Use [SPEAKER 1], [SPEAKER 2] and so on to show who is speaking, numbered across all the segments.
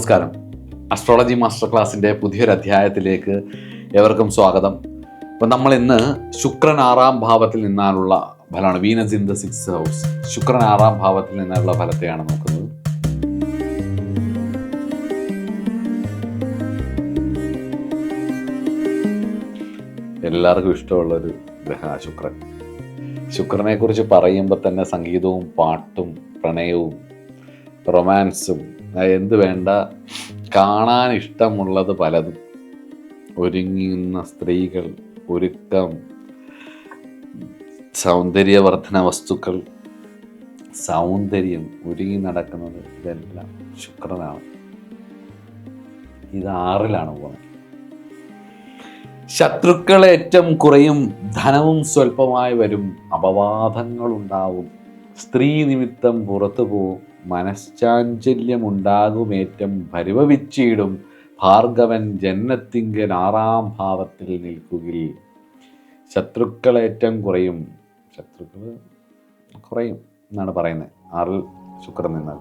[SPEAKER 1] നമസ്കാരം. Astrology master ക്ലാസ്സിൻ്റെ പുതിയൊരു അധ്യായത്തിലേക്ക് ഏവർക്കും സ്വാഗതം. അപ്പം നമ്മൾ ഇന്ന് ശുക്രൻ 6-ാം ഭാവത്തിൽ നിന്നാലുള്ള ഫലമാണ്. Venus in the 6th house. ശുക്രൻ 6-ാം ഭാവത്തിൽ നിന്നുള്ള ഫലത്തെയാണ് നോക്കുന്നത്. എല്ലാവർക്കും ഇഷ്ടമുള്ളൊരു ഗ്രഹ ശുക്രൻ. ശുക്രനെ കുറിച്ച് പറയുമ്പോൾ തന്നെ സംഗീതവും പാട്ടും പ്രണയവും റൊമാൻസും എന്ത് വേണ്ട, കാണാൻ ഇഷ്ടമുള്ളത് പലതും. ഒരുങ്ങുന്ന സ്ത്രീകൾ, ഒരുക്കം, സൗന്ദര്യവർദ്ധന വസ്തുക്കൾ, സൗന്ദര്യം, ഒരുങ്ങി നടക്കുന്നത്, ഇതെല്ലാം ശുക്രനാണ്. ഇത് 6-ലാണ് പോകുന്നത്. ശത്രുക്കളേറ്റം കുറയും, ധനവും സ്വല്പമായി വരും, അപവാദങ്ങളുണ്ടാവും, സ്ത്രീ നിമിത്തം പുറത്തു പോവും, മനശ്ചാഞ്ചല്യമുണ്ടാകുമേറ്റം പരിഭവിച്ചിടും, ഭാർഗവൻ ജന്നത്തിങ്കൽ 6-ാം ഭാവത്തിൽ നിൽക്കുകിൽ. ശത്രുക്കളേറ്റം കുറയും, ശത്രുക്കൾ കുറയും എന്നാണ് പറയുന്നത് 6-ൽ ശുക്രൻ നിന്നാൽ.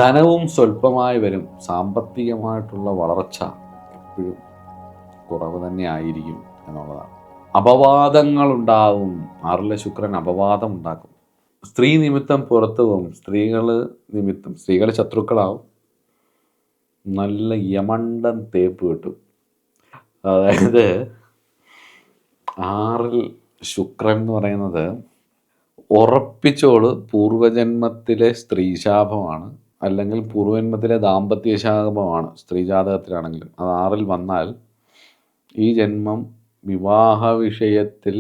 [SPEAKER 1] ധനവും സ്വല്പമായി വരും, സാമ്പത്തികമായിട്ടുള്ള വളർച്ച എപ്പോഴും കുറവ് തന്നെ ആയിരിക്കും എന്നുള്ളതാണ്. അപവാദങ്ങളുണ്ടാവും, 6-ലെ ശുക്രൻ അപവാദം ഉണ്ടാക്കും. സ്ത്രീ നിമിത്തം പുറത്തു പോകും, സ്ത്രീകൾ ശത്രുക്കളാവും. നല്ല യമണ്ടൻ തേപ്പ് കിട്ടും. അതായത് 6-ൽ ശുക്രൻ എന്ന് പറയുന്നത് ഉറപ്പിച്ചോള് പൂർവജന്മത്തിലെ സ്ത്രീശാപമാണ്, അല്ലെങ്കിൽ പൂർവജന്മത്തിലെ ദാമ്പത്യ ശാപമാണ്. സ്ത്രീ ജാതകത്തിലാണെങ്കിലും അത് 6-ൽ വന്നാൽ ഈ ജന്മം വിവാഹ വിഷയത്തിൽ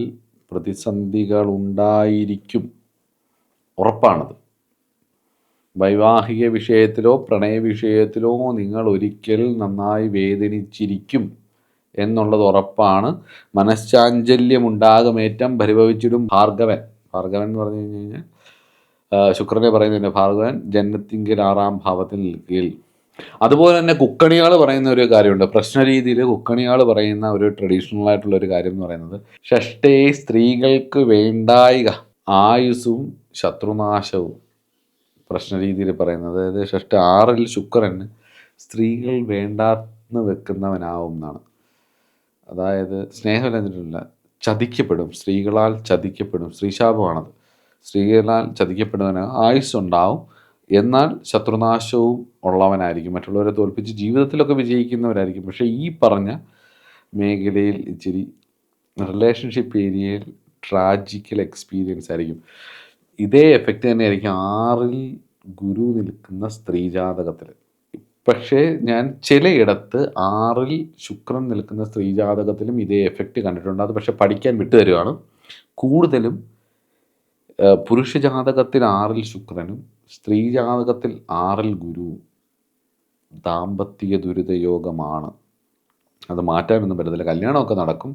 [SPEAKER 1] പ്രതിസന്ധികളുണ്ടായിരിക്കും, ഉറപ്പാണത്. വൈവാഹിക വിഷയത്തിലോ പ്രണയ വിഷയത്തിലോ നിങ്ങൾ ഒരിക്കൽ നന്നായി വേദനിച്ചിരിക്കും എന്നുള്ളത് ഉറപ്പാണ്. മനശ്ചാഞ്ചല്യമുണ്ടാകുമേറ്റം പരിഭവിച്ചിടും, ഭാർഗവൻ എന്ന് പറഞ്ഞു കഴിഞ്ഞാൽ ശുക്രനെ പറയുന്നതിൻ്റെ ഭാർഗവൻ ജന്നത്തിങ്കൽ 6-ാം ഭാവത്തിൽ നിൽക്കുകയിൽ. അതുപോലെ തന്നെ കുക്കണിയാൾ പറയുന്ന ഒരു കാര്യമുണ്ട്. പ്രശ്നരീതിയിൽ കുക്കണിയാൾ പറയുന്ന ഒരു ട്രഡീഷണൽ ആയിട്ടുള്ള ഒരു കാര്യം എന്ന് പറയുന്നത്, ഷഷ്ടേ സ്ത്രീകൾക്ക് വേണ്ടായിക ആയുസ്സും ശത്രുനാശവും. പ്രശ്നരീതിയിൽ പറയുന്നത്, അതായത് 6-ൽ ശുക്രന് സ്ത്രീകൾ വേണ്ടാന്ന് വെക്കുന്നവനാവും എന്നാണ്. അതായത് സ്നേഹമില്ല, ചതിക്കപ്പെടും, സ്ത്രീകളാൽ ചതിക്കപ്പെടും. സ്ത്രീശാപമാണത്. സ്ത്രീകളാൽ ചതിക്കപ്പെടുന്നവന് ആയുസ്സുണ്ടാവും, എന്നാൽ ശത്രുനാശവും ഉള്ളവനായിരിക്കും. മറ്റുള്ളവരെ തോൽപ്പിച്ച് ജീവിതത്തിലൊക്കെ വിജയിക്കുന്നവരായിരിക്കും. പക്ഷേ ഈ പറഞ്ഞ മേഖലയിൽ ഇച്ചിരി റിലേഷൻഷിപ്പ് ഏരിയയിൽ ട്രാജിക്കൽ എക്സ്പീരിയൻസ് ആയിരിക്കും. ഇതേ എഫക്റ്റ് തന്നെയായിരിക്കും 6-ൽ ഗുരു നിൽക്കുന്ന സ്ത്രീ ജാതകത്തിൽ. പക്ഷേ ഞാൻ ചിലയിടത്ത് 6-ൽ ശുക്രൻ നിൽക്കുന്ന സ്ത്രീ ജാതകത്തിലും ഇതേ എഫക്റ്റ് കണ്ടിട്ടുണ്ട്. അത് പക്ഷെ പഠിക്കാൻ വിട്ടുതരുവാണ്. കൂടുതലും പുരുഷ ജാതകത്തിൽ 6-ൽ ശുക്രനും സ്ത്രീ ജാതകത്തിൽ 6-ൽ ഗുരുവും ദാമ്പത്തിക ദുരിതയോഗമാണ്. അത് മാറ്റാനൊന്നും പറ്റത്തില്ല. കല്യാണമൊക്കെ നടക്കും,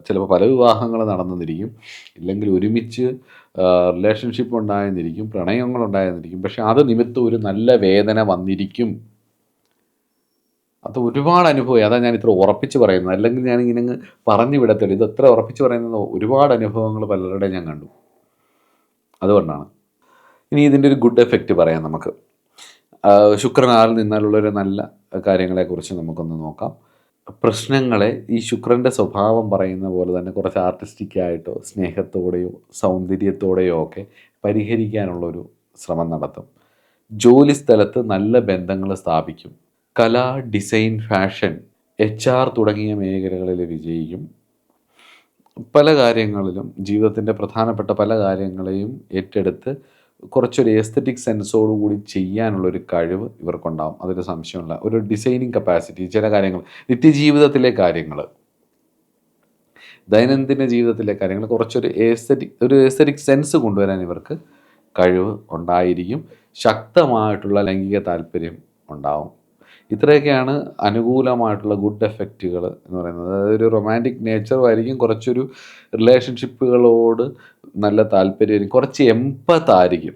[SPEAKER 1] ചിലപ്പോൾ പല വിവാഹങ്ങൾ നടന്നിരിക്കും, ഇല്ലെങ്കിൽ ഒരുമിച്ച് റിലേഷൻഷിപ്പ് ഉണ്ടായെന്നിരിക്കും, പ്രണയങ്ങൾ ഉണ്ടായെന്നിരിക്കും. പക്ഷെ അത് നിമിത്തം ഒരു നല്ല വേദന വന്നിരിക്കും. അത് ഒരുപാട് അനുഭവം. അതാണ് ഞാൻ ഇത്ര ഉറപ്പിച്ച് പറയുന്നത്. അല്ലെങ്കിൽ ഞാനിങ്ങനെ പറഞ്ഞു വിടത്തില്ല. ഇത് എത്ര ഉറപ്പിച്ച് പറയുന്നത്, ഒരുപാട് അനുഭവങ്ങൾ പലരുടെ ഞാൻ കണ്ടു. അതുകൊണ്ടാണ്. ഇനി ഇതിൻ്റെ ഒരു ഗുഡ് എഫക്റ്റ് പറയാം നമുക്ക്. ശുക്രൻ 6-ൽ നിന്നാലുള്ളൊരു നല്ല കാര്യങ്ങളെക്കുറിച്ച് നമുക്കൊന്ന് നോക്കാം. പ്രശ്നങ്ങളെ ഈ ശുക്രൻ്റെ സ്വഭാവം പറയുന്ന പോലെ തന്നെ കുറച്ച് ആർട്ടിസ്റ്റിക്കായിട്ടോ സ്നേഹത്തോടെയോ സൗന്ദര്യത്തോടെയോ ഒക്കെ പരിഹരിക്കാനുള്ളൊരു ശ്രമം നടത്തും. ജോലി സ്ഥലത്ത് നല്ല ബന്ധങ്ങൾ സ്ഥാപിക്കും. കല, ഡിസൈൻ, ഫാഷൻ, HR തുടങ്ങിയ മേഖലകളിൽ വിജയിക്കും. പല കാര്യങ്ങളിലും ജീവിതത്തിൻ്റെ പ്രധാനപ്പെട്ട പല കാര്യങ്ങളെയും ഏറ്റെടുത്ത് കുറച്ചൊരു എസ്തറ്റിക് സെൻസോടുകൂടി ചെയ്യാനുള്ളൊരു കഴിവ് ഇവർക്കുണ്ടാകും. അതൊരു സംശയമില്ല. ഒരു ഡിസൈനിങ് കപ്പാസിറ്റി, ചില കാര്യങ്ങൾ, നിത്യജീവിതത്തിലെ കാര്യങ്ങൾ, ദൈനംദിന ജീവിതത്തിലെ കാര്യങ്ങൾ കുറച്ചൊരു എസ്തറ്റിക് സെൻസ് കൊണ്ടുവരാൻ ഇവർക്ക് കഴിവ് ഉണ്ടായിരിക്കും. ശക്തമായിട്ടുള്ള ലൈംഗിക താല്പര്യം ഉണ്ടാവും. ഇത്രയൊക്കെയാണ് അനുകൂലമായിട്ടുള്ള ഗുഡ് എഫക്റ്റുകൾ എന്ന് പറയുന്നത്. അതായത് ഒരു റൊമാൻറ്റിക് നേച്ചറുമായിരിക്കും, കുറച്ചൊരു റിലേഷൻഷിപ്പുകളോട് നല്ല താല്പര്യമായിരിക്കും, കുറച്ച് എമ്പത്തായിരിക്കും.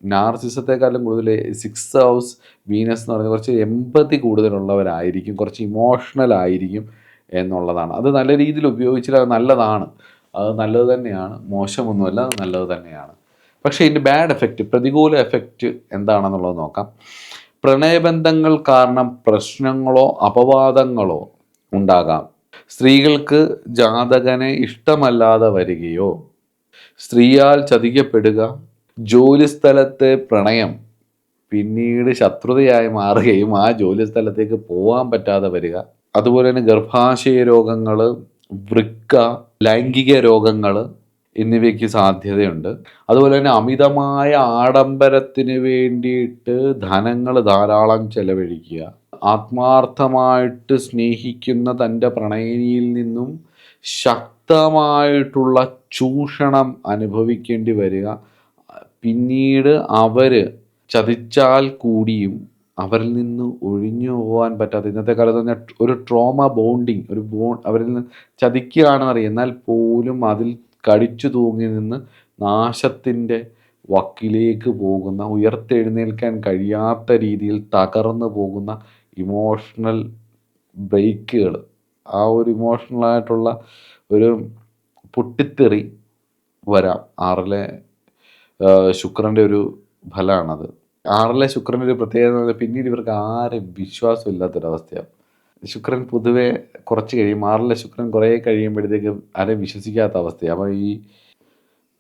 [SPEAKER 1] നാർസിസത്തെക്കാളും കൂടുതൽ 6th ഹൗസ് വീനസ് എന്ന് പറയുന്നത് കുറച്ച് എമ്പത്തി കൂടുതലുള്ളവരായിരിക്കും, കുറച്ച് ഇമോഷണൽ ആയിരിക്കും എന്നുള്ളതാണ്. അത് നല്ല രീതിയിൽ ഉപയോഗിച്ചാൽ അത് നല്ലതാണ്, അത് നല്ലത് തന്നെയാണ്, മോശമൊന്നുമല്ല, അത് നല്ലത് തന്നെയാണ്. പക്ഷേ ഇതിൻ്റെ ബാഡ് എഫക്റ്റ്, പ്രതികൂല എഫക്റ്റ് എന്താണെന്നുള്ളത് നോക്കാം. പ്രണയബന്ധങ്ങൾ കാരണം പ്രശ്നങ്ങളോ അപവാദങ്ങളോ ഉണ്ടാകാം. സ്ത്രീകൾക്ക് ജാതകനെ ഇഷ്ടമല്ലാതെ വരികയോ സ്ത്രീയാൽ ചതിക്കപ്പെടുക, ജോലിസ്ഥലത്തെ പ്രണയം പിന്നീട് ശത്രുതയായി മാറുകയും ആ ജോലി സ്ഥലത്തേക്ക് പോകാൻ പറ്റാതെ വരിക, അതുപോലെ തന്നെ ഗർഭാശയ രോഗങ്ങൾ, വൃക്ക, ലൈംഗിക രോഗങ്ങൾ എന്നിവയ്ക്ക് സാധ്യതയുണ്ട്. അതുപോലെ തന്നെ അമിതമായ ആഡംബരത്തിന് വേണ്ടിയിട്ട് ധനങ്ങൾ ധാരാളം ചെലവഴിക്കുക, ആത്മാർത്ഥമായിട്ട് സ്നേഹിക്കുന്ന തൻ്റെ പ്രണയിനിയിൽ നിന്നും ശക്തമായിട്ടുള്ള ചൂഷണം അനുഭവിക്കേണ്ടി വരിക, പിന്നീട് അവർ ചതിച്ചാൽ കൂടിയും അവരിൽ നിന്ന് ഒഴിഞ്ഞു പോകാൻ പറ്റാത്ത, ഇന്നത്തെ കാലത്ത് പറഞ്ഞാൽ ഒരു ട്രോമ ബോണ്ടിങ്, അവരിൽ നിന്ന് ചതിക്കുകയാണെന്നറിയാം, എന്നാൽ പോലും അതിൽ കടിച്ചു തൂങ്ങി നിന്ന് നാശത്തിൻ്റെ വക്കിലേക്ക് പോകുന്ന, ഉയർത്തെഴുന്നേൽക്കാൻ കഴിയാത്ത രീതിയിൽ തകർന്നു പോകുന്ന ഇമോഷണൽ ബ്രേക്കുകൾ, ആ ഒരു ഇമോഷണലായിട്ടുള്ള ഒരു പൊട്ടിത്തെറി വരാം. ആറിലെ ശുക്രൻ്റെ ഒരു ഫലമാണത്. ആറിലെ ശുക്രൻ്റെ ഒരു പ്രത്യേകത പിന്നീട് ഇവർക്ക് ആരും വിശ്വാസമില്ലാത്തൊരവസ്ഥയാണ്. ശുക്രൻ പൊതുവെ കുറച്ച് കഴിയും, ആറിലെ ശുക്രൻ കുറേ കഴിയുമ്പോഴത്തേക്കും ആരെയും വിശ്വസിക്കാത്ത അവസ്ഥയാണ്. അപ്പോൾ ഈ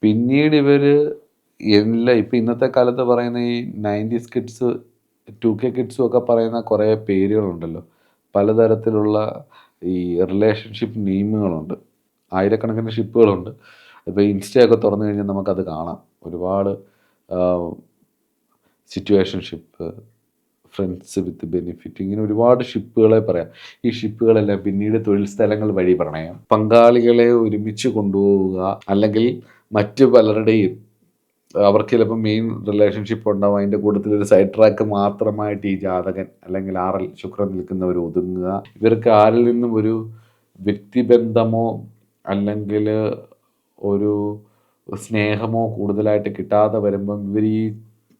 [SPEAKER 1] പിന്നീട് ഇവർ എല്ലാം ഇപ്പം ഇന്നത്തെ കാലത്ത് പറയുന്ന ഈ 90s കിഡ്സ് 2K കിഡ്സും ഒക്കെ പറയുന്ന കുറേ പേരുകളുണ്ടല്ലോ, പലതരത്തിലുള്ള ഈ റിലേഷൻഷിപ്പ് നെയിമുകളുണ്ട്, ആയിരക്കണക്കിന് ഷിപ്പുകളുണ്ട്. ഇപ്പോൾ ഇൻസ്റ്റയൊക്കെ തുറന്നു കഴിഞ്ഞാൽ നമുക്കത് കാണാം. ഒരുപാട് സിറ്റുവേഷൻഷിപ്പ്, ഫ്രണ്ട്സ് വിത്ത് ബെനിഫിറ്റ്, ഇങ്ങനെ ഒരുപാട് ഷിപ്പുകളെ പറയാം. ഈ ഷിപ്പുകളെല്ലാം പിന്നീട് തൊഴിൽ സ്ഥലങ്ങൾ വഴി പ്രണയം, പങ്കാളികളെ ഒരുമിച്ച് കൊണ്ടുപോവുക, അല്ലെങ്കിൽ മറ്റു പലരുടെയും അവർക്ക് ചിലപ്പോൾ മെയിൻ റിലേഷൻഷിപ്പ് ഉണ്ടാവും, അതിൻ്റെ കൂട്ടത്തിൽ ഒരു സൈഡ് ട്രാക്ക് മാത്രമായിട്ട് ഈ ജാതകൻ അല്ലെങ്കിൽ ആറിൽ ശുക്രൻ നിൽക്കുന്നവർ ഒതുങ്ങുക. ഇവർക്ക് ആരിൽ നിന്നും ഒരു വ്യക്തിബന്ധമോ അല്ലെങ്കിൽ ഒരു സ്നേഹമോ കൂടുതലായിട്ട് കിട്ടാതെ വരുമ്പം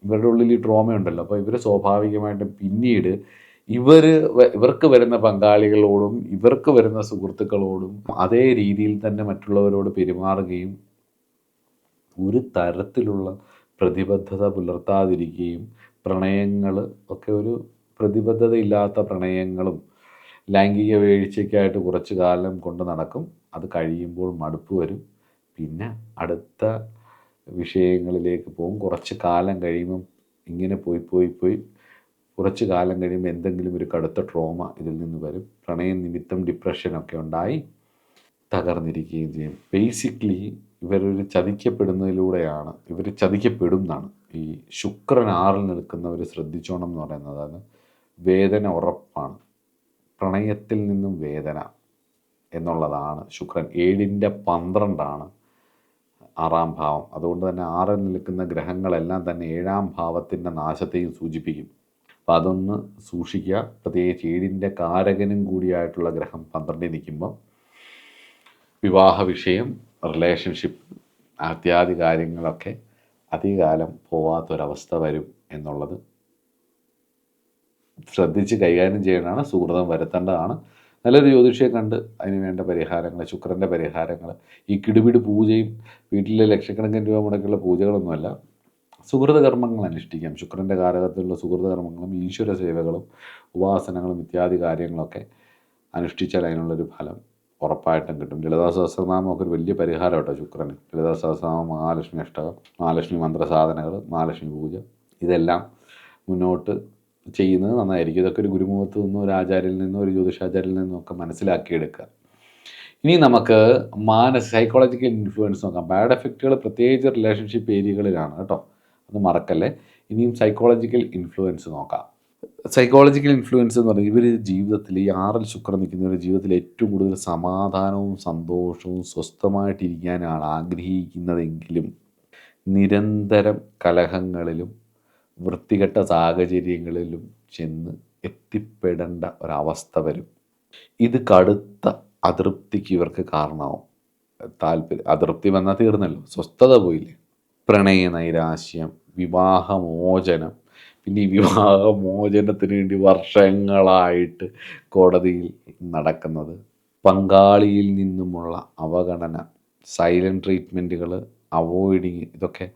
[SPEAKER 1] ഇവരുടെ ഉള്ളിൽ ഈ ട്രോമ ഉണ്ടല്ലോ, അപ്പോൾ ഇവർ സ്വാഭാവികമായിട്ടും പിന്നീട് ഇവർക്ക് വരുന്ന പങ്കാളികളോടും ഇവർക്ക് വരുന്ന സുഹൃത്തുക്കളോടും അതേ രീതിയിൽ തന്നെ മറ്റുള്ളവരോട് പെരുമാറുകയും ഒരു തരത്തിലുള്ള പ്രതിബദ്ധത പുലർത്താതിരിക്കുകയും, പ്രണയങ്ങൾ ഒക്കെ ഒരു പ്രതിബദ്ധതയില്ലാത്ത പ്രണയങ്ങളും ലൈംഗിക വീഴ്ചയ്ക്കായിട്ട് കുറച്ച് കാലം കൊണ്ട് നടക്കും. അത് കഴിയുമ്പോൾ മടുപ്പ് വരും, പിന്നെ അടുത്ത വിഷയങ്ങളിലേക്ക് പോകും. കുറച്ച് കാലം കഴിയുമ്പം ഇങ്ങനെ പോയി കുറച്ച് കാലം കഴിയുമ്പോൾ എന്തെങ്കിലും ഒരു കടുത്ത ട്രോമ ഇതിൽ നിന്ന് വരും. പ്രണയം നിമിത്തം ഡിപ്രഷനൊക്കെ ഉണ്ടായി തകർന്നിരിക്കുകയും ചെയ്യും. ബേസിക്കലി ഇവരൊരു ചതിക്കപ്പെടുന്നതിലൂടെയാണ്, ഇവർ ചതിക്കപ്പെടും എന്നാണ്. ഈ ശുക്രൻ ആറിൽ നിൽക്കുന്നവർ ശ്രദ്ധിച്ചോണം എന്ന് പറയുന്നത്, അത് വേദന ഉറപ്പാണ്. പ്രണയത്തിൽ നിന്നും വേദന എന്നുള്ളതാണ്. ശുക്രൻ 7ൻ്റെ 12 ആറാം ഭാവം. അതുകൊണ്ട് തന്നെ ആറിൽ നിൽക്കുന്ന ഗ്രഹങ്ങളെല്ലാം തന്നെ 7ാം ഭാവത്തിൻ്റെ നാശത്തെയും സൂചിപ്പിക്കും. അപ്പം അതൊന്ന് സൂക്ഷിക്കുക. പ്രത്യേകിച്ച് 7ൻ്റെ കാരകനും കൂടിയായിട്ടുള്ള ഗ്രഹം 12 നിൽക്കുമ്പം വിവാഹ വിഷയം, റിലേഷൻഷിപ്പ്, അത്യാദി കാര്യങ്ങളൊക്കെ അധികകാലം പോവാത്തൊരവസ്ഥ വരും എന്നുള്ളത് ശ്രദ്ധിച്ച് കൈകാര്യം ചെയ്യണതാണ്. സുഹൃതം വരുത്തേണ്ടതാണ്. നല്ലൊരു ജ്യോതിഷിയെ കണ്ട് അതിന് വേണ്ട പരിഹാരങ്ങൾ, ശുക്രൻ്റെ പരിഹാരങ്ങൾ, ഈ കിടുപിടി പൂജയും വീട്ടിലെ ലക്ഷക്കണക്കിന് രൂപ മുടക്കിയുള്ള പൂജകളൊന്നുമല്ല, സുഹൃത കർമ്മങ്ങൾ അനുഷ്ഠിക്കാം. ശുക്രൻ്റെ കാരകത്തിലുള്ള സുഹൃത കർമ്മങ്ങളും ഈശ്വര സേവകളും ഉപാസനകളും ഇത്യാദി കാര്യങ്ങളൊക്കെ അനുഷ്ഠിച്ചാൽ അതിനുള്ളൊരു ഫലം ഉറപ്പായിട്ടും കിട്ടും. ലളിതാ സഹസ്രനാമമൊക്കെ ഒരു വലിയ പരിഹാരം കേട്ടോ ശുക്രന്. ലളിതാ സഹസ്രനാമം, മഹാലക്ഷ്മി അഷ്ടകം, മഹാലക്ഷ്മി മന്ത്രസാധനകൾ, മഹാലക്ഷ്മി പൂജ, ഇതെല്ലാം മുന്നോട്ട് ചെയ്യുന്നത് നന്നായിരിക്കും. ഇതൊക്കെ ഒരു ഗുരുമുഖത്ത് നിന്നോ ഒരു ആചാര്യയിൽ നിന്നോ ഒരു ജ്യോതിഷാചാര്യയിൽ നിന്നോ ഒക്കെ മനസ്സിലാക്കിയെടുക്കുക. ഇനി നമുക്ക് സൈക്കോളജിക്കൽ ഇൻഫ്ലുവൻസ് നോക്കാം. ബാഡ് എഫക്റ്റുകൾ പ്രത്യേകിച്ച് റിലേഷൻഷിപ്പ് ഏരിയകളിലാണ് കേട്ടോ, അത് മറക്കല്ലേ. ഇനിയും സൈക്കോളജിക്കൽ ഇൻഫ്ലുവൻസ് നോക്കാം. സൈക്കോളജിക്കൽ ഇൻഫ്ലുവൻസ് എന്ന് പറഞ്ഞാൽ ഇവർ ജീവിതത്തിൽ, ഈ ആറിൽ ശുക്രൻ നിൽക്കുന്നവരുടെ ജീവിതത്തിൽ ഏറ്റവും കൂടുതൽ സമാധാനവും സന്തോഷവും സ്വസ്ഥമായിട്ടിരിക്കാനാണ് ആഗ്രഹിക്കുന്നതെങ്കിലും നിരന്തരം കലഹങ്ങളിലും വൃത്തികെട്ട സാഹചര്യങ്ങളിലും ചെന്ന് എത്തിപ്പെടേണ്ട ഒരവസ്ഥ വരും. ഇത് കടുത്ത അതൃപ്തിക്ക് ഇവർക്ക് കാരണമാവും. അതൃപ്തി വന്നാൽ തീർന്നല്ലോ, സ്വസ്ഥത പോയില്ലേ. പ്രണയ നൈരാശ്യം, വിവാഹമോചനം, പിന്നെ ഈ വിവാഹമോചനത്തിന് വേണ്ടി വർഷങ്ങളായിട്ട് കോടതിയിൽ നടക്കുന്നത്, പങ്കാളിയിൽ നിന്നുമുള്ള അവഗണന, സൈലൻറ്റ് ട്രീറ്റ്മെൻറ്റുകൾ, അവോയ്ഡിങ്, ഇതൊക്കെ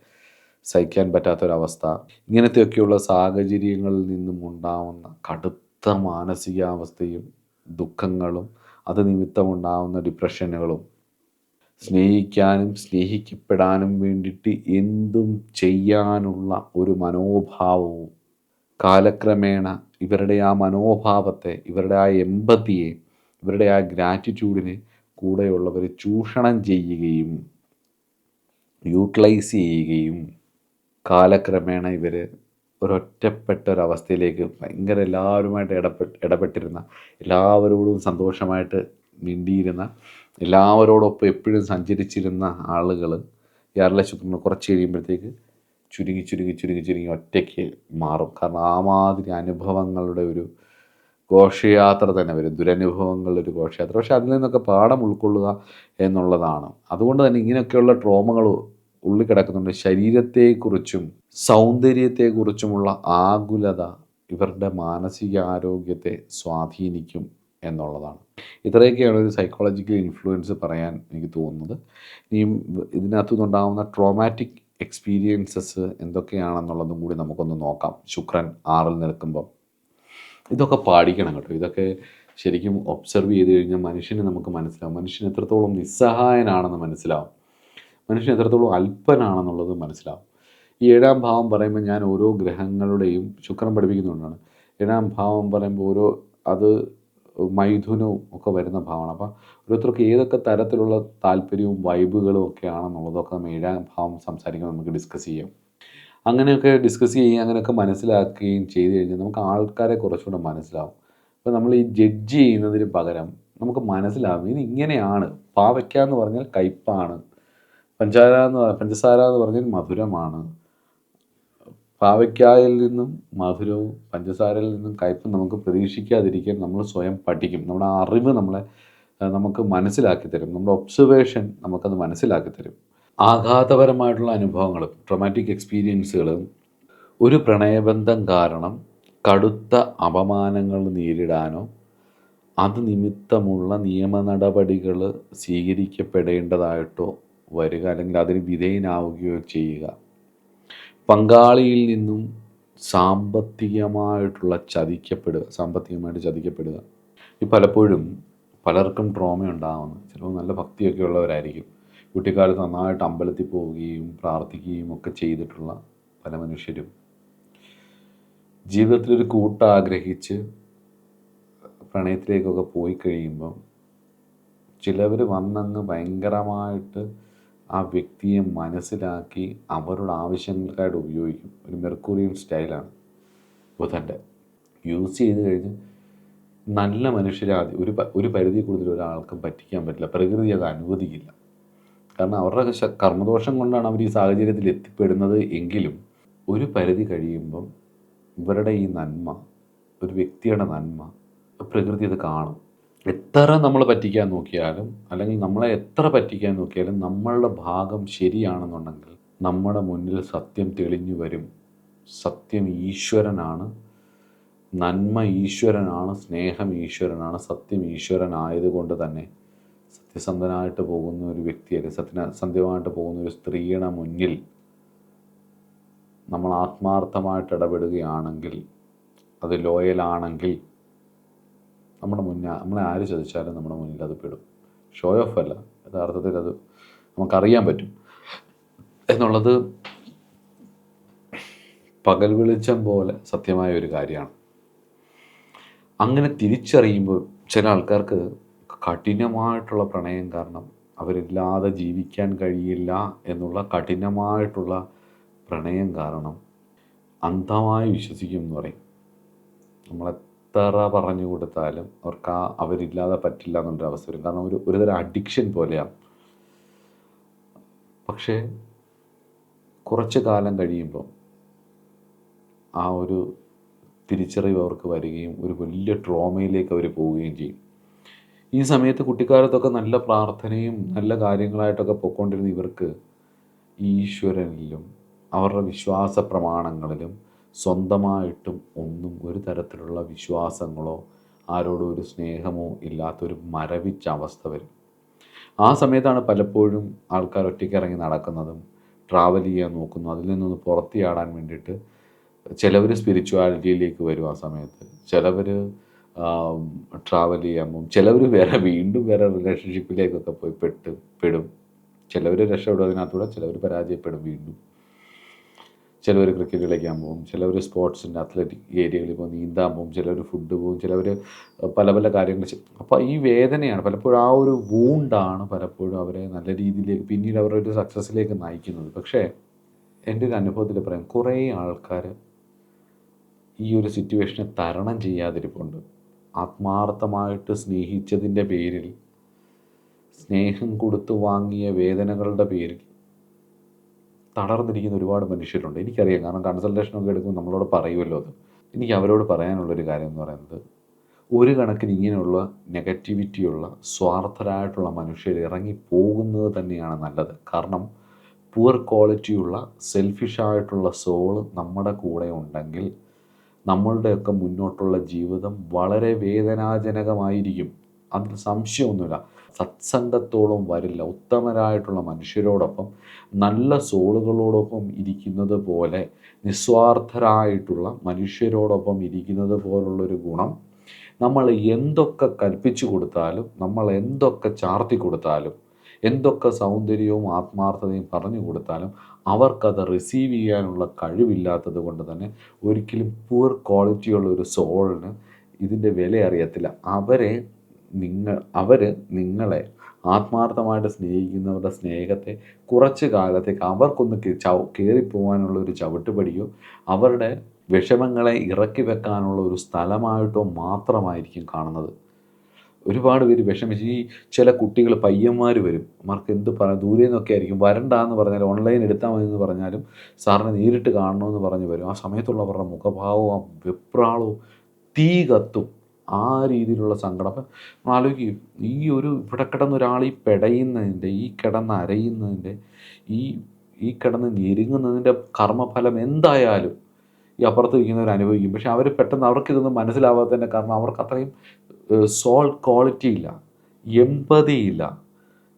[SPEAKER 1] സഹിക്കാൻ പറ്റാത്തൊരവസ്ഥ, ഇങ്ങനത്തെയൊക്കെയുള്ള സാഹചര്യങ്ങളിൽ നിന്നും ഉണ്ടാവുന്ന കടുത്ത മാനസികാവസ്ഥയും ദുഃഖങ്ങളും അത് നിമിത്തമുണ്ടാവുന്ന ഡിപ്രഷനുകളും, സ്നേഹിക്കാനും സ്നേഹിക്കപ്പെടാനും വേണ്ടിയിട്ട് എന്തും ചെയ്യാനുള്ള ഒരു മനോഭാവവും കാലക്രമേണ ഇവരുടെ ആ മനോഭാവത്തെ, ഇവരുടെ ആ എമ്പതിയെ, ഇവരുടെ ആ ഗ്രാറ്റിറ്റ്യൂഡിനെ കൂടെയുള്ളവർ ചൂഷണം ചെയ്യുകയും യൂട്ടിലൈസ് ചെയ്യുകയും കാലക്രമേണ ഇവർ ഒരൊറ്റപ്പെട്ട ഒരവസ്ഥയിലേക്ക് ഭയങ്കര എല്ലാവരുമായിട്ട് ഇടപെട്ടിരുന്ന, എല്ലാവരോടും സന്തോഷമായിട്ട് മിണ്ടിയിരുന്ന, എല്ലാവരോടൊപ്പം എപ്പോഴും സഞ്ചരിച്ചിരുന്ന ആളുകൾ ഈ അരളശുക്രന് കുറച്ച് കഴിയുമ്പോഴത്തേക്ക് ചുരുങ്ങി ചുരുങ്ങി ചുരുങ്ങി ചുരുങ്ങി ഒറ്റയ്ക്ക് മാറും. കാരണം ആ മാതിരി അനുഭവങ്ങളുടെ ഒരു ഘോഷയാത്ര തന്നെ വരും, ദുരനുഭവങ്ങളുടെ ഒരു ഘോഷയാത്ര. പക്ഷെ അതിൽ നിന്നൊക്കെ പാഠം ഉൾക്കൊള്ളുക എന്നുള്ളതാണ്. അതുകൊണ്ട് തന്നെ ഇങ്ങനെയൊക്കെയുള്ള ട്രോമകൾ ഉള്ളിൽ കിടക്കുന്നുണ്ട്. ശരീരത്തെക്കുറിച്ചും സൗന്ദര്യത്തെക്കുറിച്ചുമുള്ള ആകുലത ഇവരുടെ മാനസികാരോഗ്യത്തെ സ്വാധീനിക്കും എന്നുള്ളതാണ്. ഇത്രയൊക്കെയാണ് ഒരു സൈക്കോളജിക്കൽ ഇൻഫ്ലുവൻസ് പറയാൻ എനിക്ക് തോന്നുന്നത്. ഇനിയും ഇതിനകത്തു നിന്നുണ്ടാകുന്ന ട്രോമാറ്റിക് എക്സ്പീരിയൻസസ് എന്തൊക്കെയാണെന്നുള്ളതും കൂടി നമുക്കൊന്ന് നോക്കാം. ശുക്രൻ 6-ൽ നിൽക്കുമ്പം ഇതൊക്കെ പാടിക്കണം കേട്ടോ. ഇതൊക്കെ ശരിക്കും ഒബ്സർവ് ചെയ്ത് കഴിഞ്ഞാൽ മനുഷ്യന് നമുക്ക് മനസ്സിലാവും. മനുഷ്യൻ എത്രത്തോളം നിസ്സഹായനാണെന്ന് മനസ്സിലാവും. മനുഷ്യൻ എത്രത്തോളം അല്പനാണെന്നുള്ളത് മനസ്സിലാവും. ഈ 7-ാം ഭാവം പറയുമ്പോൾ ഞാൻ ഓരോ ഗ്രഹങ്ങളുടെയും ശുക്രൻ പഠിപ്പിക്കുന്നതുകൊണ്ടാണ്. 7-ാം ഭാവം പറയുമ്പോൾ അത് മൈഥുനവും ഒക്കെ വരുന്ന ഭാവമാണ്. അപ്പോൾ ഓരോരുത്തർക്ക് ഏതൊക്കെ തരത്തിലുള്ള താല്പര്യവും വൈബുകളും ഒക്കെ ആണെന്നുള്ളതൊക്കെ നമ്മൾ 7-ാം ഭാവം സംസാരിക്കുമ്പോൾ നമുക്ക് ഡിസ്കസ് ചെയ്യാം. അങ്ങനെയൊക്കെ ഡിസ്കസ് ചെയ്യുകയും അങ്ങനെയൊക്കെ മനസ്സിലാക്കുകയും ചെയ്ത് കഴിഞ്ഞാൽ നമുക്ക് ആൾക്കാരെ കുറച്ചുകൂടെ മനസ്സിലാവും. അപ്പോൾ നമ്മൾ ഈ ജഡ്ജ് ചെയ്യുന്നതിന് പകരം നമുക്ക് മനസ്സിലാവും ഇത് ഇങ്ങനെയാണ്. പാവയ്ക്ക എന്ന് പറഞ്ഞാൽ കയ്പ്പാണ്, പഞ്ചസാര എന്ന് പറഞ്ഞാൽ മധുരമാണ്. പാവയ്ക്കായിൽ നിന്നും മധുരവും പഞ്ചസാരയിൽ നിന്നും കയ്പും നമുക്ക് പ്രതീക്ഷിക്കാതിരിക്കാൻ നമ്മൾ സ്വയം പഠിക്കും. നമ്മുടെ അറിവ് നമുക്ക് മനസ്സിലാക്കി തരും. നമ്മുടെ ഒബ്സർവേഷൻ നമുക്കത് മനസ്സിലാക്കി തരും. ആഘാതപരമായിട്ടുള്ള അനുഭവങ്ങളും ട്രോമാറ്റിക് എക്സ്പീരിയൻസുകളും ഒരു പ്രണയബന്ധം കാരണം കടുത്ത അപമാനങ്ങൾ നേരിടാനോ അത് നിമിത്തമുള്ള നിയമ നടപടികൾ സ്വീകരിക്കപ്പെടേണ്ടതായിട്ടോ വരിക, അല്ലെങ്കിൽ അതിന് വിധേയനാവുകയോ ചെയ്യുക, പങ്കാളിയിൽ നിന്നും സാമ്പത്തികമായിട്ട് ചതിക്കപ്പെടുക. ഈ പലപ്പോഴും പലർക്കും ട്രോമ ഉണ്ടാകുന്നു. ചിലപ്പോൾ നല്ല ഭക്തിയൊക്കെ ഉള്ളവരായിരിക്കും. കുട്ടിക്കാലത്ത് നന്നായിട്ട് അമ്പലത്തിൽ പോവുകയും പ്രാർത്ഥിക്കുകയും ഒക്കെ ചെയ്തിട്ടുള്ള പല മനുഷ്യരും ജീവിതത്തിലൊരു ആഗ്രഹിച്ച് പ്രണയത്തിലേക്കൊക്കെ പോയി കഴിയുമ്പം ചിലവർ വന്നങ്ങ് ഭയങ്കരമായിട്ട് ആ വ്യക്തിയെ മനസ്സിലാക്കി അവരുടെ ആവശ്യങ്ങൾക്കായിട്ട് ഉപയോഗിക്കും. ഒരു മെർക്കുറിയൻ സ്റ്റൈലാണ് ബുധൻ്റെ. യൂസ് ചെയ്ത് കഴിഞ്ഞ് നല്ല മനുഷ്യരെ ഒരു പരിധി കൂടുതൽ ഒരാൾക്കും പറ്റിക്കാൻ പറ്റില്ല. പ്രകൃതി അത് അനുവദിക്കില്ല. കാരണം അവരുടെ കർമ്മദോഷം കൊണ്ടാണ് അവർ ഈ സാഹചര്യത്തിൽ എത്തിപ്പെടുന്നത്. എങ്കിലും ഒരു പരിധി കഴിയുമ്പം ഇവരുടെ ഈ നന്മ, ഒരു വ്യക്തിയുടെ നന്മ, പ്രകൃതി അത് കാണും. എത്ര നമ്മൾ പറ്റിക്കാൻ നോക്കിയാലും, അല്ലെങ്കിൽ നമ്മളെ എത്ര പറ്റിക്കാൻ നോക്കിയാലും നമ്മളുടെ ഭാഗം ശരിയാണെന്നുണ്ടെങ്കിൽ നമ്മുടെ മുന്നിൽ സത്യം തെളിഞ്ഞു വരും. സത്യം ഈശ്വരനാണ്, നന്മ ഈശ്വരനാണ്, സ്നേഹം ഈശ്വരനാണ്. സത്യം ഈശ്വരനായതുകൊണ്ട് തന്നെ സത്യസന്ധനായിട്ട് പോകുന്ന ഒരു വ്യക്തിയെ, സത്യസന്ധമായിട്ട് പോകുന്ന ഒരു സ്ത്രീയുടെ മുന്നിൽ നമ്മൾ ആത്മാർത്ഥമായിട്ട് ഇടപെടുകയാണെങ്കിൽ, അത് ലോയലാണെങ്കിൽ, നമ്മളെ ആര് ചതിച്ചാലും നമ്മുടെ മുന്നിൽ അത് പെടും. ഷോ ഓഫ് അല്ല, യഥാർത്ഥത്തിൽ അത് നമുക്കറിയാൻ പറ്റും എന്നുള്ളത് പകൽ വെളിച്ചം പോലെ സത്യമായ ഒരു കാര്യമാണ്. അങ്ങനെ തിരിച്ചറിയുമ്പോൾ ചില ആൾക്കാർക്ക് കഠിനമായിട്ടുള്ള പ്രണയം കാരണം അവരില്ലാതെ ജീവിക്കാൻ കഴിയില്ല എന്നുള്ള കഠിനമായിട്ടുള്ള പ്രണയം കാരണം അന്ധമായി വിശ്വസിക്കും എന്ന് പറയും. നമ്മളെത്ര പറഞ്ഞു കൊടുത്താലും അവർക്ക് അവരില്ലാതെ പറ്റില്ല എന്നുള്ളൊരു അവസ്ഥ വരും. കാരണം ഒരുതരം അഡിക്ഷൻ പോലെയാണ്. പക്ഷേ കുറച്ച് കാലം കഴിയുമ്പോൾ ആ ഒരു തിരിച്ചറിവ് അവർക്ക് വരികയും ഒരു വലിയ ട്രോമയിലേക്ക് അവർ പോവുകയും ചെയ്യും. ഈ സമയത്ത് കുട്ടിക്കാലത്തൊക്കെ നല്ല പ്രാർത്ഥനയും നല്ല കാര്യങ്ങളായിട്ടൊക്കെ പൊയ്ക്കൊണ്ടിരുന്ന ഇവർക്ക് ഈശ്വരനിലും അവരുടെ വിശ്വാസ പ്രമാണങ്ങളിലും സ്വന്തമായിട്ടും ഒന്നും ഒരു തരത്തിലുള്ള വിശ്വാസങ്ങളോ ആരോടും ഒരു സ്നേഹമോ ഇല്ലാത്തൊരു മരവിച്ച അവസ്ഥ വരും. ആ സമയത്താണ് പലപ്പോഴും ആൾക്കാർ ഒറ്റയ്ക്കിറങ്ങി നടക്കുന്നതും ട്രാവൽ ചെയ്യാൻ നോക്കുന്നു, അതിൽ നിന്നൊന്ന് പുറത്ത് ചാടാൻ വേണ്ടിയിട്ട് ചിലവർ സ്പിരിച്വാലിറ്റിയിലേക്ക് വരും ആ സമയത്ത്, ചിലവർ ട്രാവൽ ചെയ്യാൻ പോകും, ചിലവർ വേറെ വീണ്ടും വേറെ റിലേഷൻഷിപ്പിലേക്കൊക്കെ പോയി പെടും. ചിലവർ രക്ഷപ്പെടും അതിനകത്തൂടെ, ചിലവർ പരാജയപ്പെടും വീണ്ടും. ചിലവർ ക്രിക്കറ്റ് കളിക്കാൻ പോകും, ചിലവർ സ്പോർട്സിൻ്റെ അത്ലറ്റിക് ഏരിയകളിൽ പോകും, നീന്താൻ പോകും, ചിലവർ ഫുഡ് പോകും, ചിലവർ പല പല കാര്യങ്ങൾ ചെയ്യും. അപ്പോൾ ഈ വേദനയാണ് പലപ്പോഴും, ആ ഒരു വൂണ്ടാണ് പലപ്പോഴും അവരെ നല്ല രീതിയിലേക്ക് പിന്നീട് അവരൊരു സക്സസ്സിലേക്ക് നയിക്കുന്നത്. പക്ഷേ എൻ്റെ ഒരു അനുഭവത്തിൽ പറയാം, കുറേ ആൾക്കാർ ഈ ഒരു സിറ്റുവേഷനെ തരണം ചെയ്യാതിരിപ്പുണ്ട്. ആത്മാർത്ഥമായിട്ട് സ്നേഹിച്ചതിൻ്റെ പേരിൽ, സ്നേഹം കൊടുത്തു വാങ്ങിയ വേദനകളുടെ പേരിൽ തളർന്നിരിക്കുന്ന ഒരുപാട് മനുഷ്യരുണ്ട്. എനിക്കറിയാം, കാരണം കൺസൾട്ടേഷനൊക്കെ എടുക്കുമ്പോൾ നമ്മളോട് പറയുമല്ലോ അത്. എനിക്ക് അവരോട് പറയാനുള്ളൊരു കാര്യം എന്ന് പറയുന്നത്, ഒരു കണക്കിന് ഇങ്ങനെയുള്ള നെഗറ്റിവിറ്റിയുള്ള സ്വാർത്ഥരായിട്ടുള്ള മനുഷ്യർ ഇറങ്ങി പോകുന്നത് തന്നെയാണ് നല്ലത്. കാരണം പുവർ ക്വാളിറ്റിയുള്ള സെൽഫിഷായിട്ടുള്ള സോള് നമ്മുടെ കൂടെ ഉണ്ടെങ്കിൽ നമ്മളുടെയൊക്കെ മുന്നോട്ടുള്ള ജീവിതം വളരെ വേദനാജനകമായിരിക്കും. അതിൽ സംശയമൊന്നുമില്ല. സത്സംഗത്തോളം വരില്ല. ഉത്തമരായിട്ടുള്ള മനുഷ്യരോടൊപ്പം, നല്ല സോളുകളോടൊപ്പം ഇരിക്കുന്നത് പോലെ, നിസ്വാർത്ഥരായിട്ടുള്ള മനുഷ്യരോടൊപ്പം ഇരിക്കുന്നത് പോലുള്ളൊരു ഗുണം നമ്മൾ എന്തൊക്കെ കൽപ്പിച്ചു കൊടുത്താലും, നമ്മൾ എന്തൊക്കെ ചാർത്തി കൊടുത്താലും, എന്തൊക്കെ സൗന്ദര്യവും ആത്മാർത്ഥതയും പറഞ്ഞു കൊടുത്താലും അവർക്കത് റിസീവ് ചെയ്യാനുള്ള കഴിവില്ലാത്തത് കൊണ്ട് തന്നെ ഒരിക്കലും പുവർ ക്വാളിറ്റിയുള്ള ഒരു സോളിന് ഇതിൻ്റെ വില അറിയത്തില്ല. അവർ നിങ്ങളെ ആത്മാർത്ഥമായിട്ട് സ്നേഹിക്കുന്നവരുടെ സ്നേഹത്തെ കുറച്ച് കാലത്തേക്ക് അവർക്കൊന്ന് കയറിപ്പോകാനുള്ള ഒരു ചവിട്ടുപടിയോ അവരുടെ വിഷമങ്ങളെ ഇറക്കി വെക്കാനുള്ള ഒരു സ്ഥലമായിട്ടോ മാത്രമായിരിക്കും കാണുന്നത്. ഒരുപാട് പേര് വിഷമിച്ച്, ഈ ചില കുട്ടികൾ പയ്യന്മാർ വരും, അവർക്ക് എന്ത് പറയാം, ദൂരെ നിന്നൊക്കെ ആയിരിക്കും, വരണ്ടാന്ന് പറഞ്ഞാൽ ഓൺലൈൻ എടുത്താൽ മതി എന്ന് പറഞ്ഞാലും സാറിനെ നേരിട്ട് കാണണമെന്ന് പറഞ്ഞ് വരും. ആ സമയത്തുള്ളവരുടെ മുഖഭാവവും ആ വെപ്രാളവും തീ കത്തും. ആ രീതിയിലുള്ള സങ്കടം. അപ്പം ആലോചിക്കും, ഈ ഒരു ഇവിടെ കിടന്ന് ഒരാൾ ഈ പെടയുന്നതിൻ്റെ, ഈ കിടന്ന് അരയുന്നതിൻ്റെ, ഈ കിടന്ന് ഞെരുങ്ങുന്നതിൻ്റെ കർമ്മഫലം എന്തായാലും ഈ അപ്പുറത്ത് ഇരിക്കുന്നവർ അനുഭവിക്കും. പക്ഷെ അവർ പെട്ടെന്ന് അവർക്കിതൊന്നും മനസ്സിലാവാത്തതിൻ്റെ കാരണം അവർക്ക് അത്രയും സോൾ ക്വാളിറ്റി ഇല്ല, എമ്പതി ഇല്ല,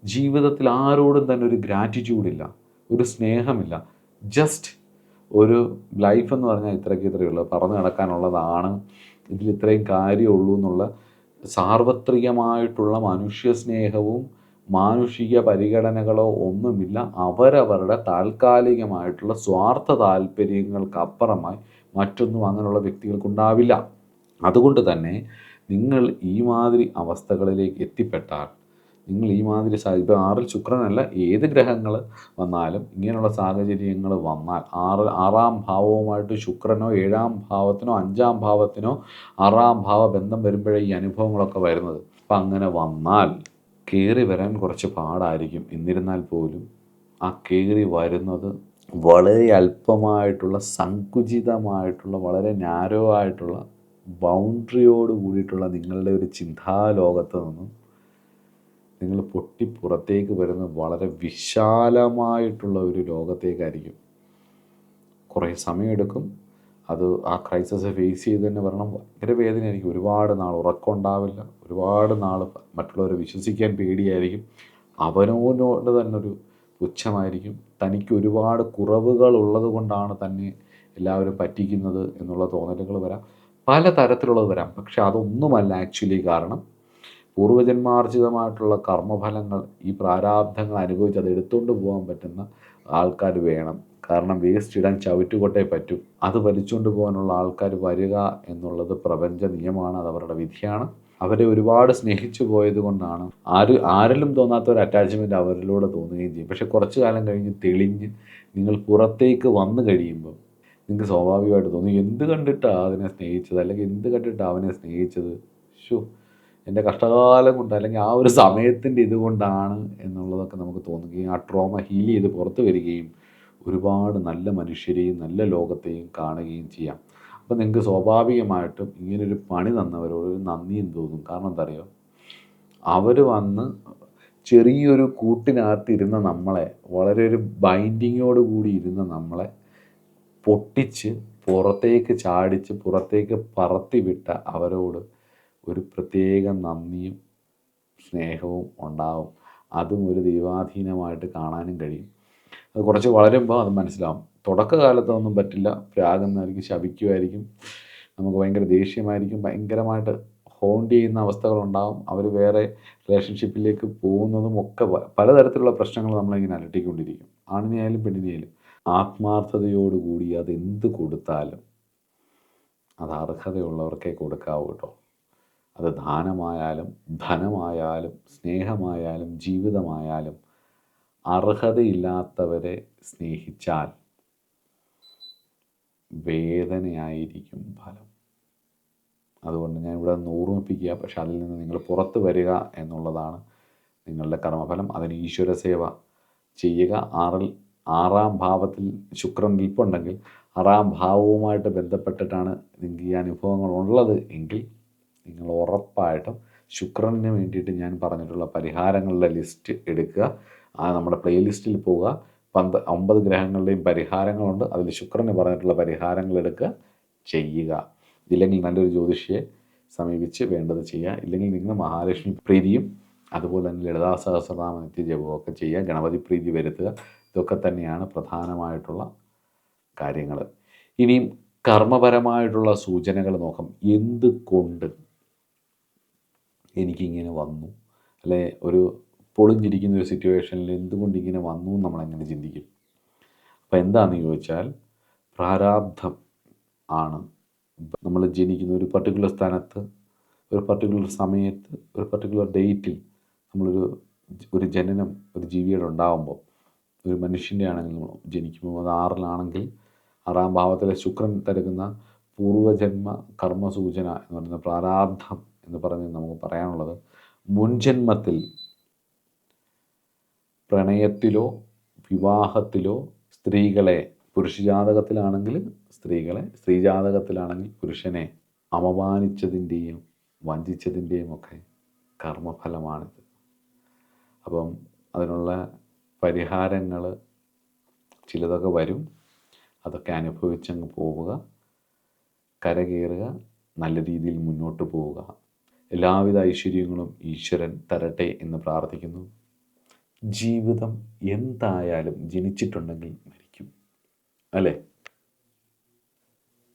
[SPEAKER 1] ജീവിതത്തിൽ ആരോടും തന്നെ ഒരു ഗ്രാറ്റിറ്റ്യൂഡില്ല, ഒരു സ്നേഹമില്ല. ജസ്റ്റ് ഒരു ലൈഫ് എന്ന് പറഞ്ഞാൽ ഇത്രയേ ഉള്ളൂ, പറന്ന് നടക്കാനുള്ളതാണ്, ഇതിൽ ഇത്രയും കാര്യമുള്ളൂ എന്നുള്ള സാർവത്രികമായിട്ടുള്ള മനുഷ്യ സ്നേഹവും മാനുഷിക പരിഗണനകളോ ഒന്നുമില്ല. അവരവരുടെ താൽക്കാലികമായിട്ടുള്ള സ്വാർത്ഥ താല്പര്യങ്ങൾക്കപ്പുറമായി മറ്റൊന്നും അങ്ങനെയുള്ള വ്യക്തികൾക്കുണ്ടാവില്ല. അതുകൊണ്ട് തന്നെ നിങ്ങൾ ഈ മാതിരി അവസ്ഥകളിലേക്ക് എത്തിപ്പെട്ടാൽ, നിങ്ങൾ ഈ മാതിരി ഇപ്പോൾ 6-ൽ ശുക്രനല്ല, ഏത് ഗ്രഹങ്ങൾ വന്നാലും ഇങ്ങനെയുള്ള സാഹചര്യങ്ങൾ വന്നാൽ, 6-ാം ഭാവവുമായിട്ട് ശുക്രനോ 7-ാം ഭാവത്തിനോ 5-ാം ഭാവത്തിനോ 6-ാം ഭാവ ബന്ധം വരുമ്പോഴേ ഈ അനുഭവങ്ങളൊക്കെ വരുന്നത്. അപ്പം അങ്ങനെ വന്നാൽ കയറി വരാൻ കുറച്ച് പാടായിരിക്കും. എന്നിരുന്നാൽ പോലും ആ കയറി വരുന്നത് വളരെ അല്പമായിട്ടുള്ള, സങ്കുചിതമായിട്ടുള്ള, വളരെ നാരോ ആയിട്ടുള്ള ബൗണ്ടറിയോട് കൂടിയിട്ടുള്ള നിങ്ങളുടെ ഒരു ചിന്താലോകത്ത് നിന്നും നിങ്ങൾ പൊട്ടി പുറത്തേക്ക് വരുന്ന വളരെ വിശാലമായിട്ടുള്ള ഒരു ലോകത്തേക്കായിരിക്കും. കുറേ സമയമെടുക്കും. അത് ആ ക്രൈസിസ് ഫേസ് ചെയ്ത് തന്നെ വരണം. ഭയങ്കര വേദനയായിരിക്കും. ഒരുപാട് നാൾ ഉറക്കം ഉണ്ടാവില്ല. ഒരുപാട് നാൾ മറ്റുള്ളവരെ വിശ്വസിക്കാൻ പേടിയായിരിക്കും. അവനോട് തന്നെ ഒരു പുച്ഛമായിരിക്കും. തനിക്ക് ഒരുപാട് കുറവുകൾ ഉള്ളത് കൊണ്ടാണ് തന്നെ എല്ലാവരും പറ്റിക്കുന്നത് എന്നുള്ള തോന്നലുകൾ വരാം. പല തരത്തിലുള്ളത് വരാം. പക്ഷെ അതൊന്നുമല്ല ആക്ച്വലി കാരണം. പൂർവജന്മാർജിതമായിട്ടുള്ള കർമ്മഫലങ്ങൾ, ഈ പ്രാരാബ്ധങ്ങൾ അനുഭവിച്ച് അത് എടുത്തുകൊണ്ട് പോകാൻ പറ്റുന്ന ആൾക്കാർ വേണം. കാരണം വേസ്റ്റ് ഇടാൻ ചവിറ്റുകൊട്ടേ പറ്റൂ. അത് വലിച്ചുകൊണ്ട് പോകാനുള്ള ആൾക്കാർ വരിക എന്നുള്ളത് പ്രപഞ്ച നിയമമാണ്. അത് അവരുടെ വിധിയാണ്. അവരെ ഒരുപാട് സ്നേഹിച്ചു പോയത് കൊണ്ടാണ് ആരിലും തോന്നാത്ത ഒരു അറ്റാച്ച്മെൻറ്റ് അവരിലൂടെ തോന്നുകയും ചെയ്യും. പക്ഷെ കുറച്ച് കാലം കഴിഞ്ഞ് തെളിഞ്ഞ് നിങ്ങൾ പുറത്തേക്ക് വന്നു കഴിയുമ്പോൾ നിങ്ങൾക്ക് സ്വാഭാവികമായിട്ട് തോന്നും, എന്ത് കണ്ടിട്ടാണ് അതിനെ സ്നേഹിച്ചത്, അല്ലെങ്കിൽ എന്ത് കണ്ടിട്ടാണ് അവനെ സ്നേഹിച്ചത്, എൻ്റെ കഷ്ടകാലം കൊണ്ട്, അല്ലെങ്കിൽ ആ ഒരു സമയത്തിൻ്റെ ഇതുകൊണ്ടാണ് എന്നുള്ളതൊക്കെ നമുക്ക് തോന്നുകയും ആ ട്രോമ ഹീൽ ചെയ്ത് പുറത്ത് വരികയും ഒരുപാട് നല്ല മനുഷ്യരെയും നല്ല ലോകത്തെയും കാണുകയും ചെയ്യാം. അപ്പം നിങ്ങൾക്ക് സ്വാഭാവികമായിട്ടും ഇങ്ങനൊരു പണി തന്നവരോട് ഒരു നന്ദിയും തോന്നും. കാരണം എന്താ അറിയോ, അവർ വന്ന് ചെറിയൊരു കൂട്ടിനകത്തിരുന്ന നമ്മളെ, വളരെ ഒരു ബൈൻഡിങ്ങോട് കൂടി ഇരുന്ന നമ്മളെ പൊട്ടിച്ച് പുറത്തേക്ക് ചാടിച്ച് പുറത്തേക്ക് പറത്തി വിട്ട അവരോട് ഒരു പ്രത്യേക നന്ദിയും സ്നേഹവും ഉണ്ടാവും. അതും ഒരു ദൈവാധീനമായിട്ട് കാണാനും കഴിയും. അത് കുറച്ച് വളരുമ്പോൾ അത് മനസ്സിലാവും. തുടക്കകാലത്തൊന്നും പറ്റില്ല, പ്രാകുന്നതായിരിക്കും, ശപിക്കുമായിരിക്കും, നമുക്ക് ഭയങ്കര ദേഷ്യമായിരിക്കും, ഭയങ്കരമായിട്ട് ഹോണ്ട് ചെയ്യുന്ന അവസ്ഥകളുണ്ടാകും. അവർ വേറെ റിലേഷൻഷിപ്പിലേക്ക് പോകുന്നതും ഒക്കെ പലതരത്തിലുള്ള പ്രശ്നങ്ങൾ നമ്മളിങ്ങനെ അലട്ടിക്കൊണ്ടിരിക്കും. ആണിനെയായാലും പെണ്ണിനെയായാലും ആത്മാർത്ഥതയോടുകൂടി അതെന്ത് കൊടുത്താലും അത് അർഹതയുള്ളവർക്കേ കൊടുക്കാവൂ കേട്ടോ. അത് ദാനമായാലും ധനമായാലും സ്നേഹമായാലും ജീവിതമായാലും അർഹതയില്ലാത്തവരെ സ്നേഹിച്ചാൽ വേദനയായിരിക്കും ഫലം. അതുകൊണ്ട് ഞാൻ ഇവിടെ നിന്ന് ഓർമ്മിപ്പിക്കുക, പക്ഷെ അതിൽ നിന്ന് നിങ്ങൾ പുറത്ത് വരിക എന്നുള്ളതാണ് നിങ്ങളുടെ കർമ്മഫലം. അതിന് ഈശ്വര സേവ ചെയ്യുക. ആറാം ഭാവത്തിൽ ശുക്രൻ നിൽപ്പുണ്ടെങ്കിൽ 6-ാം ഭാവവുമായിട്ട് ബന്ധപ്പെട്ടിട്ടാണ് നിങ്ങൾക്ക് ഈ അനുഭവങ്ങൾ ഉള്ളത് എങ്കിൽ നിങ്ങൾ ഉറപ്പായിട്ടും ശുക്രന് വേണ്ടിയിട്ട് ഞാൻ പറഞ്ഞിട്ടുള്ള പരിഹാരങ്ങളുടെ ലിസ്റ്റ് എടുക്കുക. നമ്മുടെ പ്ലേലിസ്റ്റിൽ പോവുക. 9 ഗ്രഹങ്ങളുടെയും പരിഹാരങ്ങളുണ്ട്. അതിൽ ശുക്രന് പറഞ്ഞിട്ടുള്ള പരിഹാരങ്ങൾ എടുക്കുക, ചെയ്യുക. ഇല്ലെങ്കിൽ നല്ലൊരു ജ്യോതിഷിയെ സമീപിച്ച് വേണ്ടത് ചെയ്യുക. ഇല്ലെങ്കിൽ നിങ്ങൾ മഹാലക്ഷ്മി പ്രീതിയും അതുപോലെ തന്നെ ലളിതാ സഹസ്രനാമ നിത്യജപവും ഒക്കെ ചെയ്യുക. ഗണപതി പ്രീതി വരുത്തുക. ഇതൊക്കെ തന്നെയാണ് പ്രധാനമായിട്ടുള്ള കാര്യങ്ങൾ. ഇനിയും കർമ്മപരമായിട്ടുള്ള സൂചനകൾ നോക്കാം. എന്തുകൊണ്ട് എനിക്കിങ്ങനെ വന്നു, അല്ലെ ഒരു പൊളിഞ്ഞിരിക്കുന്ന ഒരു സിറ്റുവേഷനിൽ എന്തുകൊണ്ട് ഇങ്ങനെ വന്നു നമ്മളെങ്ങനെ ചിന്തിക്കും. അപ്പോൾ എന്താണെന്ന് ചോദിച്ചാൽ പ്രാരാബ്ധം ആണ്. നമ്മൾ ജനിക്കുന്ന ഒരു പർട്ടിക്കുലർ സ്ഥാനത്ത്, ഒരു പർട്ടിക്കുലർ സമയത്ത്, ഒരു പർട്ടിക്കുലർ ഡേറ്റിൽ ഒരു ജനനം ഒരു ജീവിയുടെ ഉണ്ടാകുമ്പോൾ, ഒരു മനുഷ്യൻ്റെ ആണെങ്കിൽ ജനിക്കുമ്പോൾ അത് 6-ലാണെങ്കിൽ 6-ാം ഭാവത്തിലെ ശുക്രൻ തരുന്ന പൂർവജന്മ കർമ്മസൂചന എന്ന് പറയുന്ന പ്രാരാബ്ധം എന്ന് പറഞ്ഞ് നമുക്ക് പറയാനുള്ളത്, മുൻജന്മത്തിൽ പ്രണയത്തിലോ വിവാഹത്തിലോ സ്ത്രീകളെ, പുരുഷജാതകത്തിലാണെങ്കിൽ സ്ത്രീകളെ, സ്ത്രീജാതകത്തിലാണെങ്കിൽ പുരുഷനെ അപമാനിച്ചതിൻ്റെയും വഞ്ചിച്ചതിൻ്റെയും ഒക്കെ കർമ്മഫലമാണിത്. അപ്പം അതിനുള്ള പരിഹാരങ്ങൾ ചിലതൊക്കെ വരും. അതൊക്കെ അനുഭവിച്ചങ്ങ് പോവുക, കരകയറുക, നല്ല രീതിയിൽ മുന്നോട്ട് പോവുക. എല്ലാവിധ ഐശ്വര്യങ്ങളും ഈശ്വരൻ തരട്ടെ എന്ന് പ്രാർത്ഥിക്കുന്നു. ജീവിതം എന്തായാലും ജനിച്ചിട്ടുണ്ടെങ്കിൽ മരിക്കും, അല്ലേ?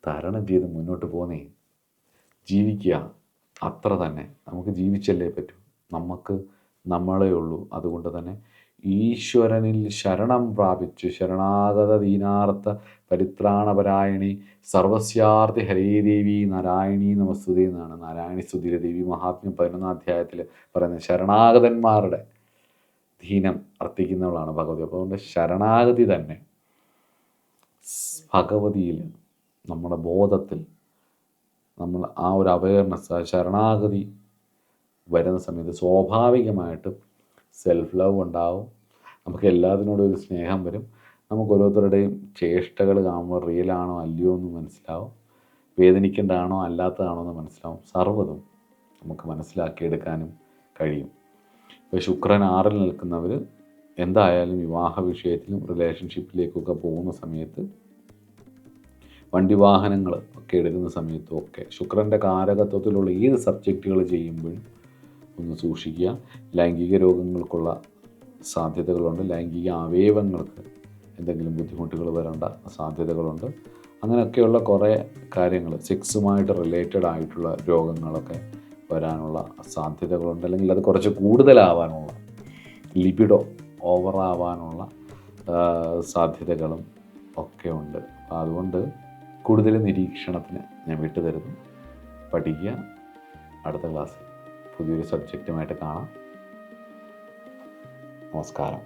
[SPEAKER 1] തരണം ചെയ്ത് മുന്നോട്ട് പോന്നേ, ജീവിക്കുക, അത്ര തന്നെ. നമുക്ക് ജീവിച്ചല്ലേ പറ്റൂ. നമുക്ക് നമ്മളേ ഉള്ളൂ. അതുകൊണ്ട് തന്നെ ഈശ്വരനിൽ ശരണം പ്രാപിച്ചു ശരണാഗത ദീനാർത്ഥ പരിത്രാണപരായണി സർവസ്യാർത്ഥി ഹരേ ദേവി നാരായണീ നമസ്തുതേ എന്നാണ് നാരായണി സ്തുതിയിലെ ദേവി മഹാത്മ്യം 11-ാം അധ്യായത്തിൽ പറയുന്നത്. ശരണാഗതന്മാരുടെ ദീനം അർത്ഥിക്കുന്നവളാണ് ഭഗവതി. അപ്പോൾ അതുകൊണ്ട് ശരണാഗതി തന്നെ ഭഗവതിയിൽ, നമ്മുടെ ബോധത്തിൽ നമ്മൾ ആ ഒരു അവയർനെസ്, ശരണാഗതി വരുന്ന സമയത്ത് സ്വാഭാവികമായിട്ടും സെൽഫ് ലവ് ഉണ്ടാവും. നമുക്ക് എല്ലാത്തിനോടും ഒരു സ്നേഹം വരും. നമുക്ക് ഓരോരുത്തരുടെയും ചേഷ്ടകൾ കാണുമ്പോൾ റിയലാണോ അല്ലയോ എന്ന് മനസ്സിലാവും. വേദനിക്കേണ്ടതാണോ അല്ലാത്തതാണോ എന്ന് മനസ്സിലാവും. സർവ്വതും നമുക്ക് മനസ്സിലാക്കിയെടുക്കാനും കഴിയും. ഇപ്പോൾ ശുക്രൻ 6-ൽ നിൽക്കുന്നവർ എന്തായാലും വിവാഹ വിഷയത്തിലും റിലേഷൻഷിപ്പിലേക്കൊക്കെ പോകുന്ന സമയത്ത്, വണ്ടി വാഹനങ്ങൾ ഒക്കെ എടുക്കുന്ന സമയത്തും ഒക്കെ ശുക്രൻ്റെ കാരകത്വത്തിലുള്ള ഏത് സബ്ജക്റ്റുകൾ ചെയ്യുമ്പോഴും ഒന്ന് സൂക്ഷിക്കുക. ലൈംഗിക രോഗങ്ങൾക്കുള്ള സാധ്യതകളുണ്ട്. ലൈംഗിക അവയവങ്ങൾക്ക് എന്തെങ്കിലും ബുദ്ധിമുട്ടുകൾ വരേണ്ട സാധ്യതകളുണ്ട്. അങ്ങനെയൊക്കെയുള്ള കുറേ കാര്യങ്ങൾ, സെക്സുമായിട്ട് റിലേറ്റഡ് ആയിട്ടുള്ള രോഗങ്ങളൊക്കെ വരാനുള്ള സാധ്യതകളുണ്ട്. അല്ലെങ്കിൽ അത് കുറച്ച് കൂടുതലാവാനുള്ള, ലിബിഡോ ഓവറാവാനുള്ള സാധ്യതകളും ഒക്കെ ഉണ്ട്. അപ്പോൾ അതുകൊണ്ട് കൂടുതൽ നിരീക്ഷണത്തിന് ഞാൻ വിട്ടുതരുന്നു. പഠിക്കുക. അടുത്ത ക്ലാസ്സിൽ പുതിയൊരു സബ്ജക്റ്റുമായിട്ട് കാണാം. നമസ്കാരം.